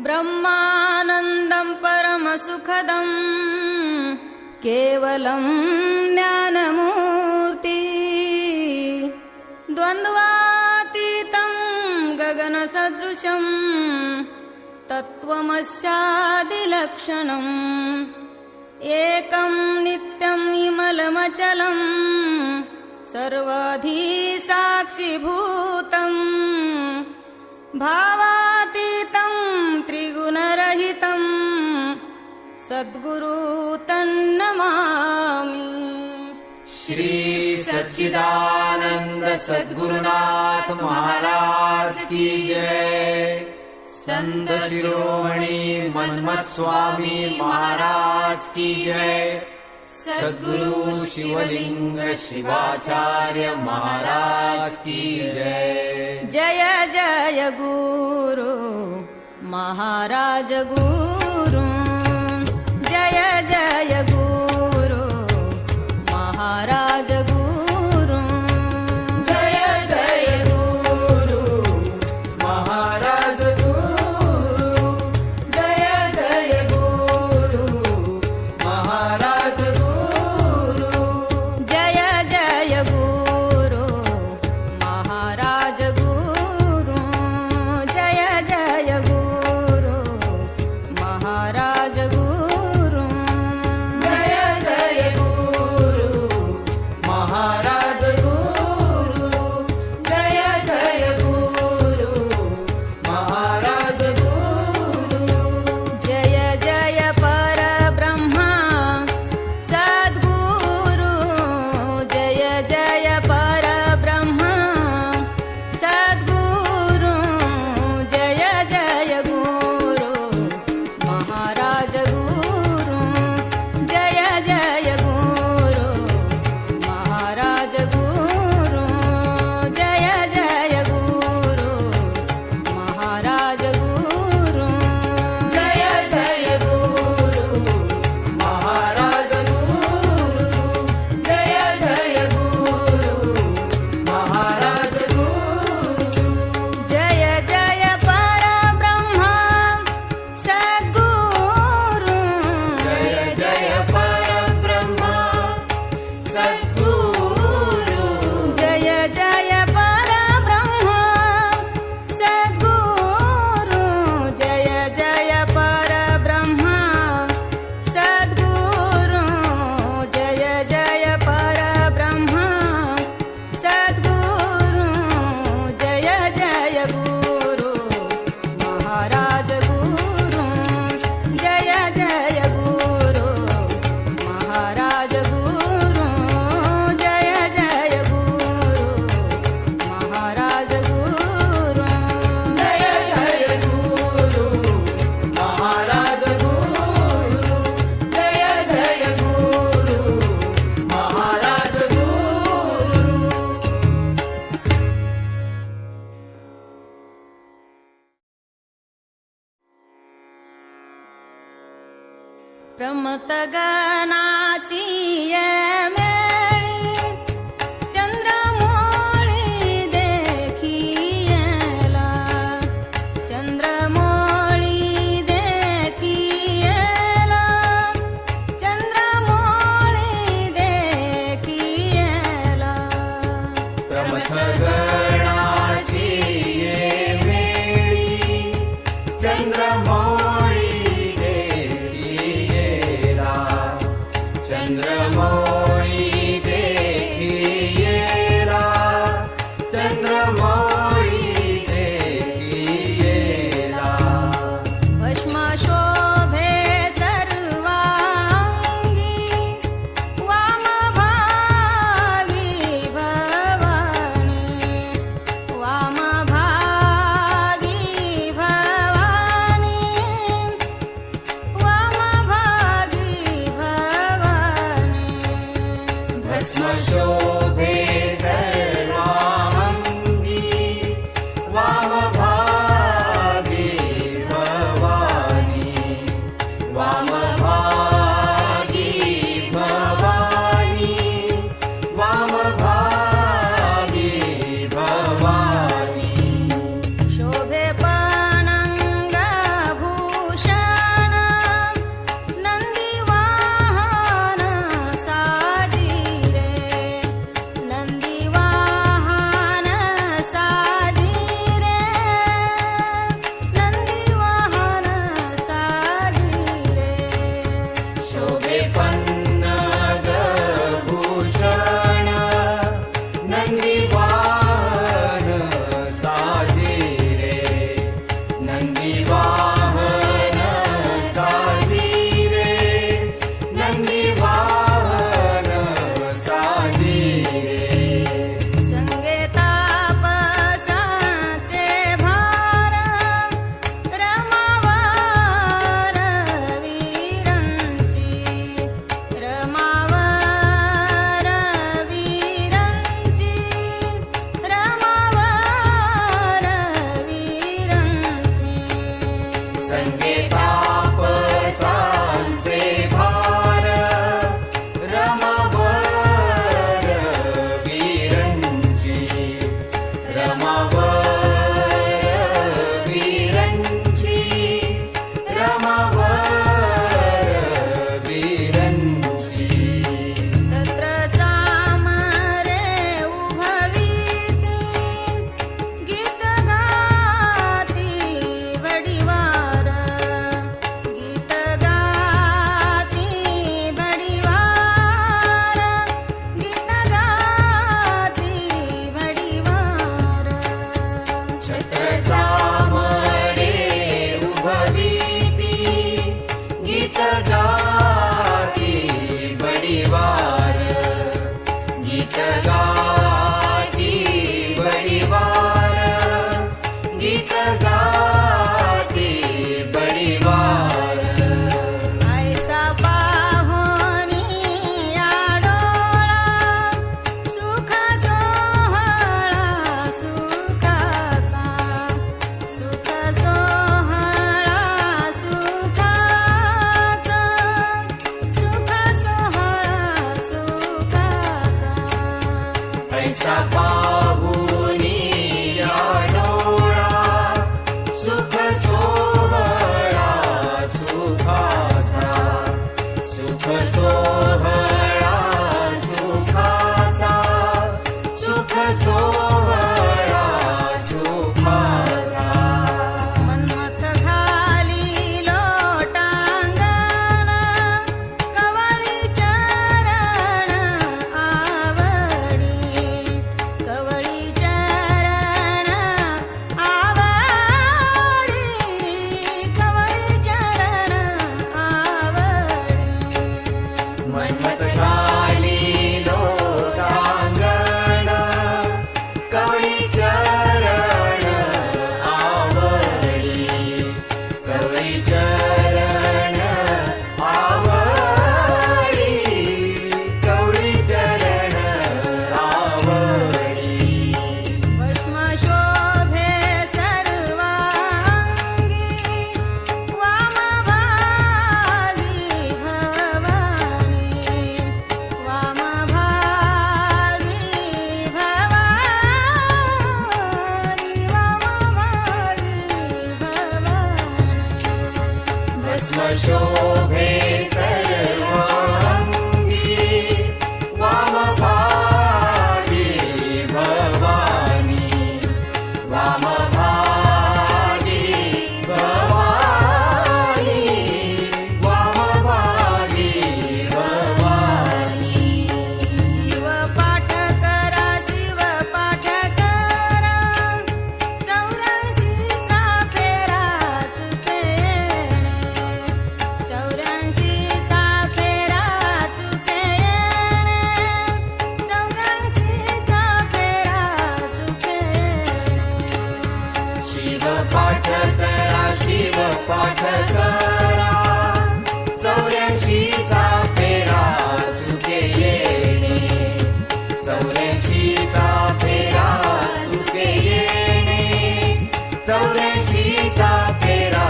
ब्रह्मानन्दं परमसुखदं केवलं ज्ञानमूर्ति द्वन्द्वातीतं गगनसदृशं तत्त्वमस्यादिलक्षणम् एकं नित्यं विमलमचलं सर्वाधिसाक्षिभूतं भावातीतं त्रिगुणरहितं सद्गुरु तन्नमामि। श्री सच्चिदानंद सद्गुरुनाथ महाराज की जय। संत शिरोमणि मन्मथ स्वामी महाराज की जय। सद्गुरु शिवलिंग शिवाचार्य महाराज की जय। जय जय गुरु महाराज गुरु, जय जय गुरु महाराज गुरु, जय जय गुरु महाराज गुरु, जय जय गुरु महाराज गुरु, जय जय गुरु महाराज गुरु, जय जय गुरु महाराज गुरु, जय जय गुरु महाराज गुरु, जय जय गुरु महाराज गुरु, जय जय परब्रह्मा सद्गुरु, जय जय परब्रह्मा सद्गुरु, जय जय गुरु महाराज गुरु, जय जय गुरु महाराज गुरु, जय जय गुरु महाराज गुरु, जय जय गुरु महाराज गुरु, जय जय गुरु महाराज गुरु, जय जय परब्रह्मा सद्गुरु, जय जय परब्रह्मा सद्गुरु, जय जय परब्रह्मा सद्गुरु, जय जय परब्रह्मा सद्गुरु, जय जय परब्रह्मा सद्गुरु, जय जय गुरु महाराज गुरु, जय जय गुरु महाराज गुरु, जय जय गुरु महाराज गुरु, जय जय गुरु महाराज गुरु, जय जय गुरु महाराज गुरु। प्रमतगनाची ये मेळी चंद्रमोळी देखियेला, चंद्रमोळी देखियेला, चंद्रमोळी देखियेला, प्रमथगणाची ये वेळी चंद्रमौळी देखियेला, चंद्रमौळी देखियेला, चंद्रमौळी देखियेला, भस्म शोभे सर्वांगी वामभागी भवानी, वामभागी भवानी, वामभागी भवानी, भस्म शोभे सर्वांगी रमावर वीरांची रमावर वीरांची छत्रचा मारे उभवीती गीत गाती बडिवार गीत गाती बडिवार गीत गाती बडिवार छत्रचा मरे उभवीती गीत गाती बडिवार गीत गाती बडिवार गीत गाती बडिवार ऐसा पाहुनी आडोळा सुख सोहळा सुखाचा सुख सोहळा सुखाचा सुख सोहळा सुखाचा ऐसा पाहुनी आडोळा सुख सोहळा सुखाचा सुख सोहळा सुखाचा सुख सोहळा सुखाचा मन्मथ खाली लोटांगण कवळी चरण आवडी कवळी चरण आवडी कवळी चरण आवडी मन्मथ खाली लोटांगण कवळी चरण आवडी कवळी चरण आवडी कवळी चरण आवडी भस्म शोभे सर्वांगी वामभागी भवानी वामभागी भवानी वामभागी भवानी भस्म शोभे सर्वांगी वामभागी भवानी वामभागी भवानी वामभागी भवानी शिव पाठ करा चौऱ्याऐंशीचा फेरा चुके चौऱ्याऐंशीचा फेरा चुके चौऱ्याऐंशीचा फेरा चुके शिव पाठ करा शिव पाठ करा चौऱ्याऐंशीचा फेरा चुके येणे चौऱ्याऐंशीचा फेरा चुके येणे चौऱ्याऐंशीचा फेरा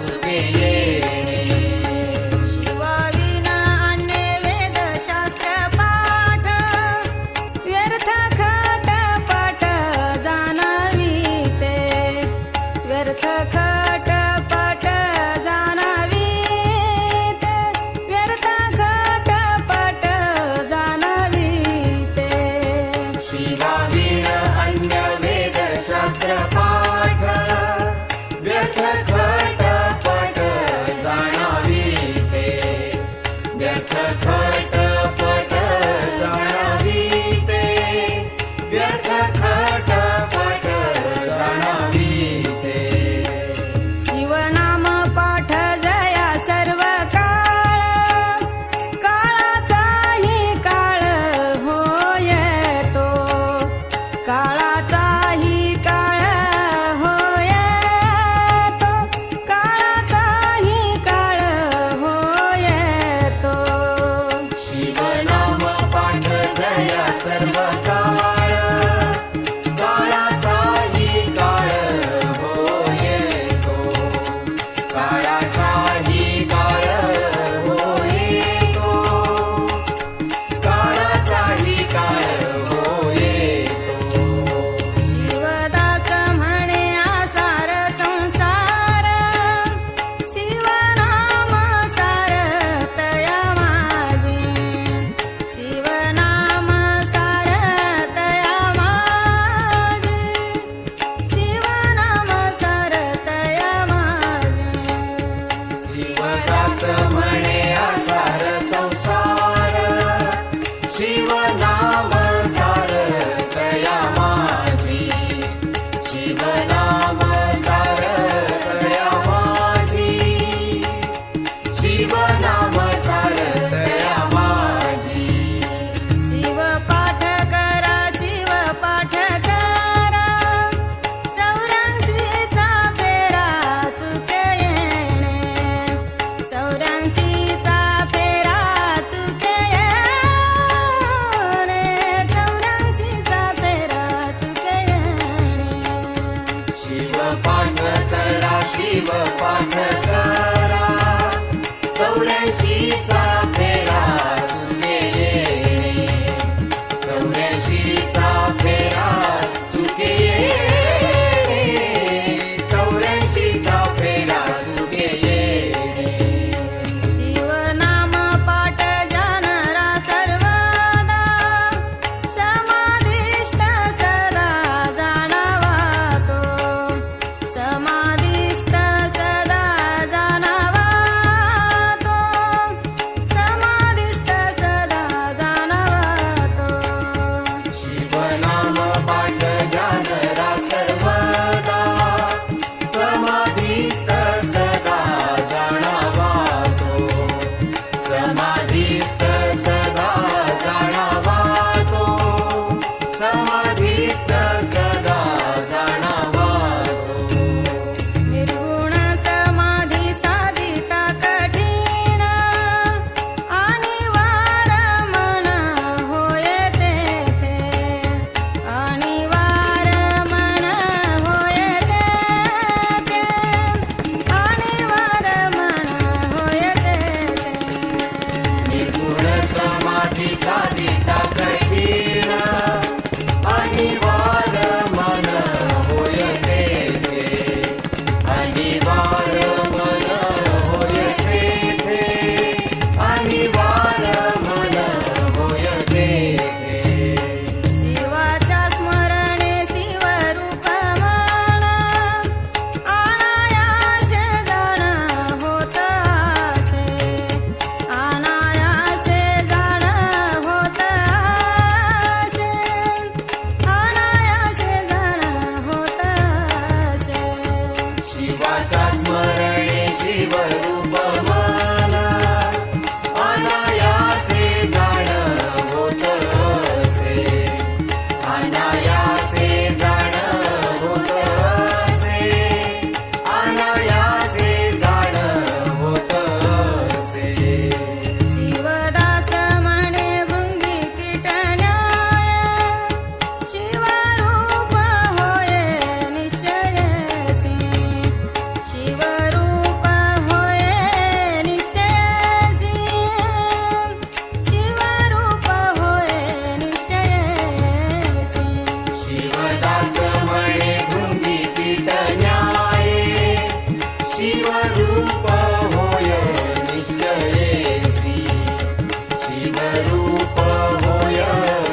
चुके येणे शिवाविना अन्य वेदशास्त्र पाठ व्यर्थ खटपट जाणविते व्यर्थ खटपट जाणविते शिव पाठ करा 84चा फेरा चुके येणे 84चा फेरा चुके येणे 84चा फेरा चुके येणे शिवनाम पाठ जानरा सर्वदा समाधिस्थ सदा जाणावा तो समाधिस्थ सदा जाणावा तो समाधिस्थ सदा जाणावा तो शिवनाम पाठ जानरा सर्वदा समाधिस्थ सदा जाणावा तो समाधिस्थ सदा जाणावा तो समाधिस्थ सदा जाणावा तो निर्गुण समाधी साधिता कठीण आणि वार मन होय तेथे आणि वार मन होय तेथे आणि वार मन होय तेथे निर्गुण समाधी साधिता कठीण अनिवार्य मन होय तेथे अनिवार्य मन होय तेथे अनिवार्य मन होय तेथे शिवाच्या स्मरणे शिवरूप मन अनायासे जाण होत असे अनायासे जाण होत असे अनायासे जाण होत असे शिवाच्या स्मरणे शिवरूप मन अनायासे जाण होत असे अनायासे जाण होत असे अनायासे जाण होत असे शिवदास म्हणे भृंगी कीटन्याय शिवरूप होय निश्चयसी शिवरूप होय निश्चयसी शिवरूप होय निश्चयसी शिवदास म्हणे भृंगी पीठ न्याये शिवरूप होय निश्चयेसी शिवरूप होय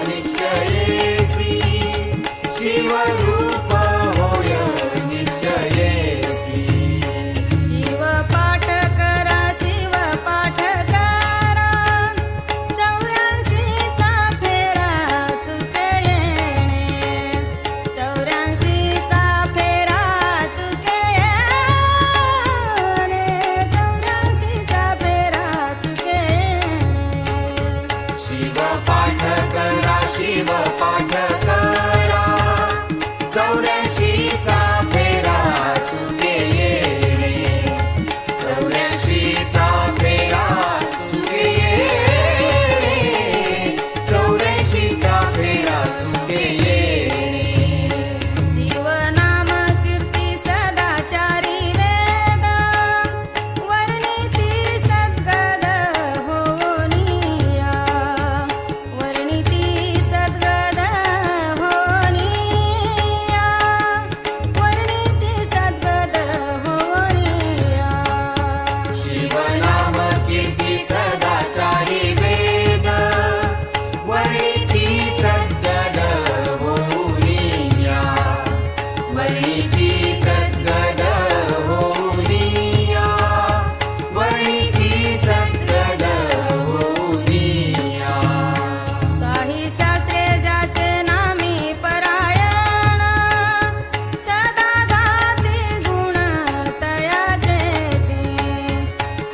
निश्चयेसी शिवरूप होय निश्चयेसी शिव पाठ करा शिव पाठ करा 84चा फेरा चुके येणे 84चा फेरा चुके येणे 84चा फेरा चुके येणे शिव पाठ करा शिव पाठ करा 84चा फेरा चुके येणे 84चा फेरा चुके येणे 84चा फेरा चुके येणे शिवनाम कीर्ती सदाचारी वेद वर्णिती सद्गद होनिया वर्णिती सद्गद होनिया वर्णिती सद्गद होनिया शिवनाम कीर्ती सदाचारी वेद वर्णिती सद्गद होनिया वर्णिती सद्गद होनिया वर्णिती सद्गद होनिया साही शास्त्रे ज्याचे नामी परायण सदा गाती गुण तयाचेची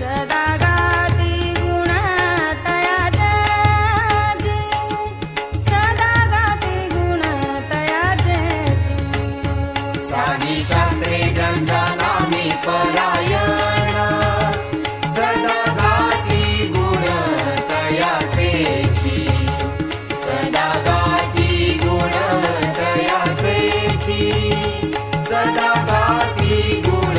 सदा गाती गुण तयाचेची सदा गाती गुण तयाचेची साधी शास्त्रे ज्यांच्या नामी परायण सदा गाती गुण तयाचेची सदा गाती गुण तयाचेची सदा गाती गुण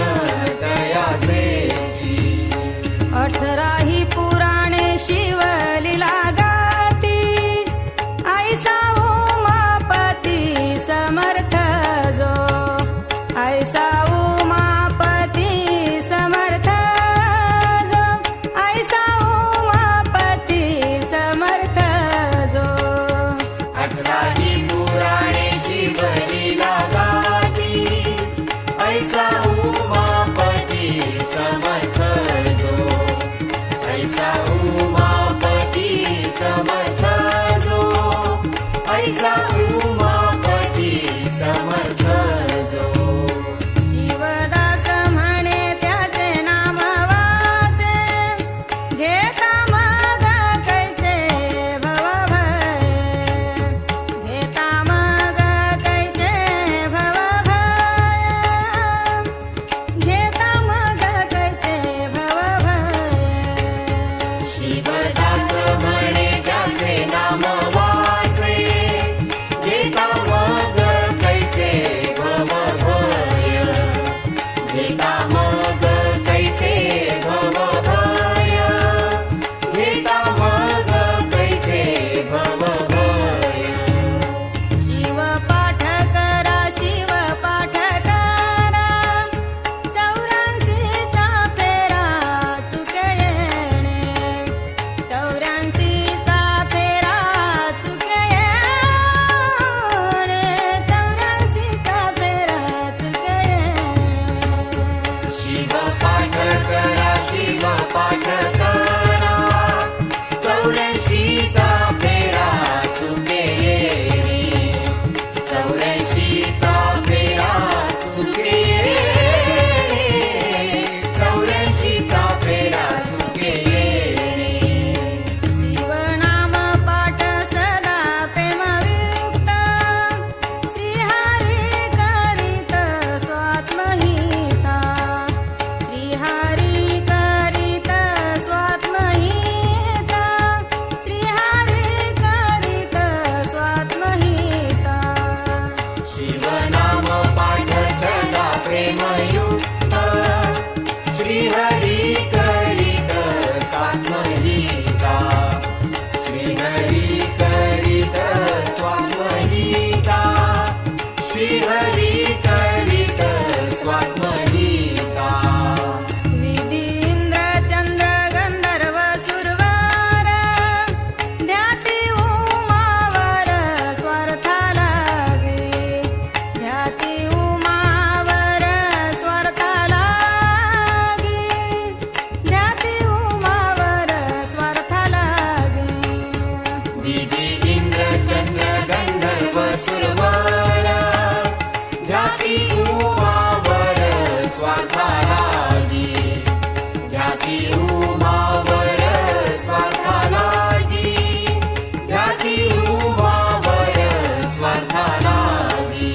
ध्याती उमावर स्वार्थालागी ध्याती उमावर स्वार्थालागी ध्याती उमावर स्वार्थालागी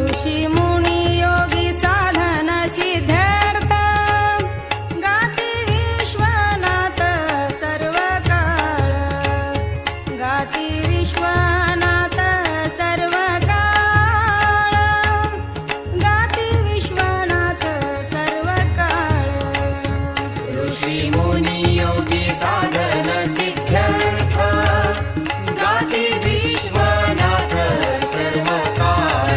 ऋषी मुनी योगी साधन सिद्धार्थ गाती विश्वनाथ सर्व काळ गाती विश्वनाथ सर्व काळ गाती विश्वनाथ सर्व काळ ऋषी मुनी योगी साधन सिद्ध्यर्थ गाती विश्वनाथ सर्व काळ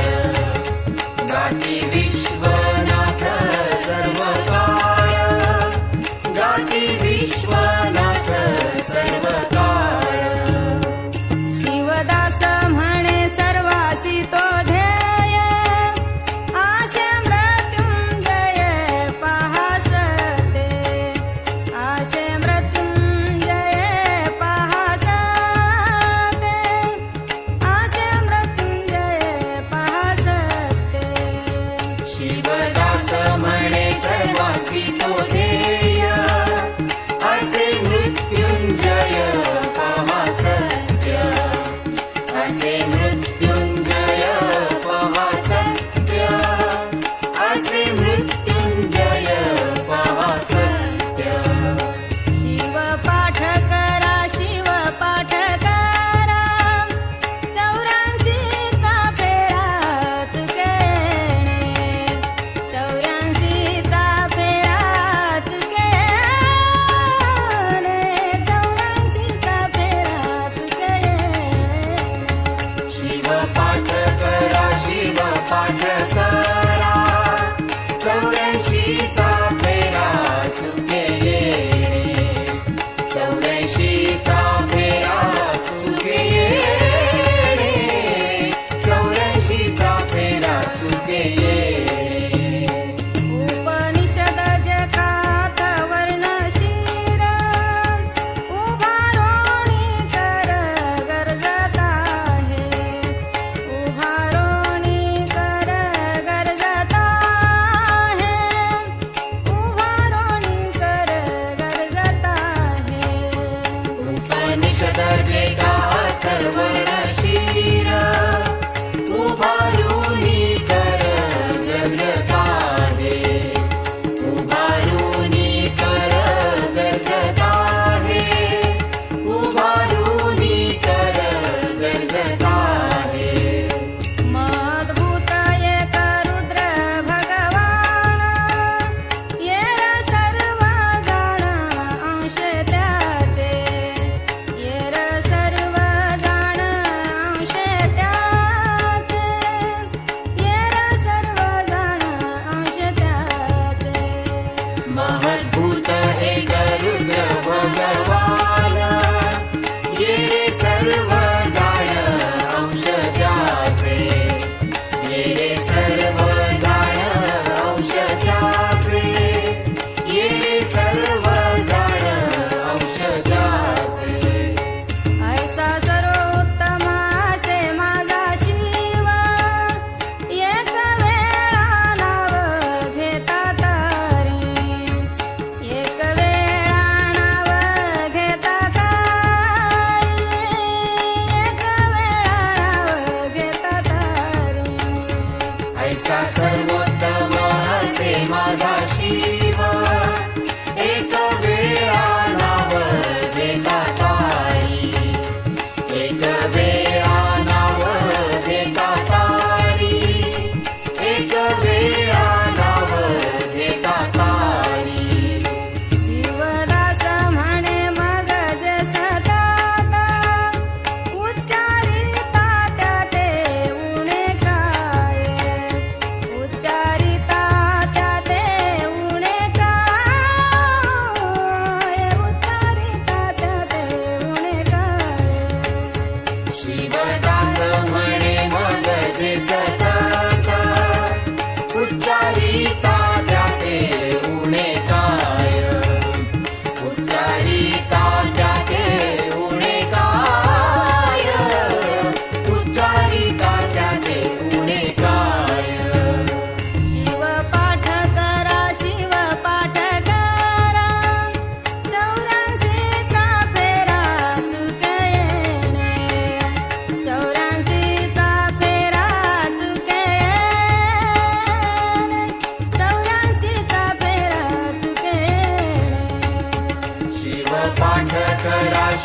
गाती विश्वनाथ सर्व काळ गाती विश्वनाथ सर्व काळ शिवदास म्हणे सर्वासी तो ध्येय आसे मृत्युंजय पहासते आसे मृत्युंजय पहासते आसे मृत्युंजय पहासते शिवदास म्हणे सर्वासी तो ध्येय असे मृत्युंजय पहा सत्य असे मृत्युंजय पहा सत्य असे मृत्युंजय पहा सत्य शिव पाठ करा शिव पाठ करा 84चा फेरा चुकेणे 84चा फेरा चुकेणे 84चा फेरा चुकेणे शिव पाठ करा शिव पाठ करा 84चा फेरा चुके येणे 84चा फेरा चुके येणे 84चा फेरा चुके येणे उपनिषद जगात वर्णशीर उभारोणी कर गरजत आहे उभारोणी कर गरजत आहे उभारोणी कर गरजत आहे उपनिषद जे गाथ वर्णशीर उभारुनी कर गरजत आहे उभारुनी कर गरजत आहे उभारुनी कर गरजत आहे मद्भूत एक रुद्र भगवान येर सर्व जाण अंश त्याचे येर सर्व जाण अंश त्याचे येर सर्व जाण अंश त्याचे महद्भूत हे गरुड भगवान ये सर्व जाण अंश त्याचे ये सर्व जाण अंश त्याचे ये सर्व जाण अंश त्याचे ऐसा सर्वोत्तम असे माझा शिव एक वेळा नाव घेता तारी एक वेळा नाव घेता तारी एक वेळा नाव घेता तारी ऐसा सर्वोत्तम असे माझा शिव एक वेळा नाव घेता तारी एक वेळा नाव घेता तारी एक वेळा नाव घेता तारी शिवदास म्हणे मग जे सतत उच्चारिता त्या ते उणे काय उच्चारिता त्या ते उणे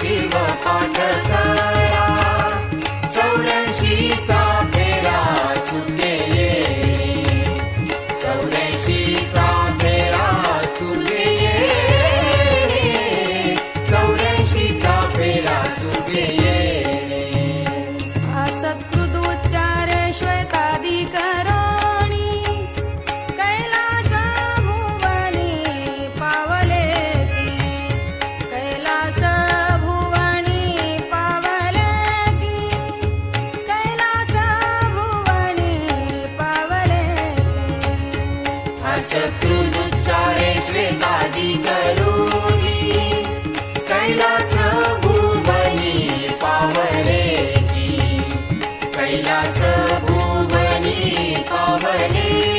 शिव पाठ करा 84चा फेरा चुके येणे 84चा फेरा चुके येणे 84चा फेरा चुके येणे असत्कृदुच्चारे श्वेतादि करोणी कैलास भुवनी पावले की कैलास भुवनी पावले की कैलास भुवनी पावले की असकृदुच्चारे श्वेतादि करोणी कैलास भुवनी पावले की कैलास भुवनी पावले